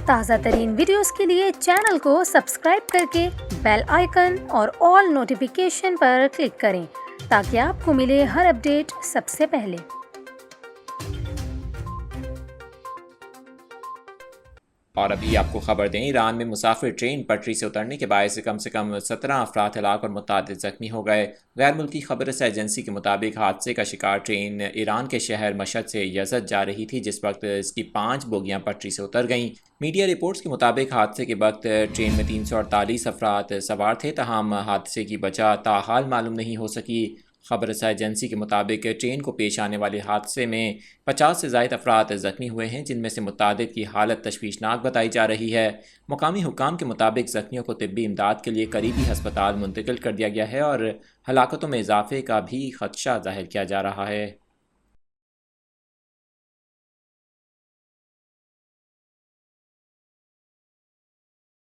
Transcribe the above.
تازہ ترین ویڈیوز کے لیے چینل کو سبسکرائب کر کے بیل آئیکن اور آل نوٹیفیکیشن پر کلک کریں تاکہ آپ کو ملے ہر اپڈیٹ سب سے پہلے۔ اور ابھی آپ کو خبر دیں، ایران میں مسافر ٹرین پٹری سے اترنے کے باعث کم سے کم 17 افراد ہلاک اور متعدد زخمی ہو گئے۔ غیر ملکی خبر رساں ایجنسی کے مطابق حادثے کا شکار ٹرین ایران کے شہر مشہد سے یزد جا رہی تھی، جس وقت اس کی 5 بوگیاں پٹری سے اتر گئیں۔ میڈیا رپورٹس کے مطابق حادثے کے وقت ٹرین میں 348 افراد سوار تھے، تاہم حادثے کی وجہ تاحال معلوم نہیں ہو سکی۔ خبر رساں ایجنسی کے مطابق ٹرین کو پیش آنے والے حادثے میں 50 سے زائد افراد زخمی ہوئے ہیں، جن میں سے متعدد کی حالت تشویشناک بتائی جا رہی ہے۔ مقامی حکام کے مطابق زخمیوں کو طبی امداد کے لیے قریبی ہسپتال منتقل کر دیا گیا ہے اور ہلاکتوں میں اضافے کا بھی خدشہ ظاہر کیا جا رہا ہے۔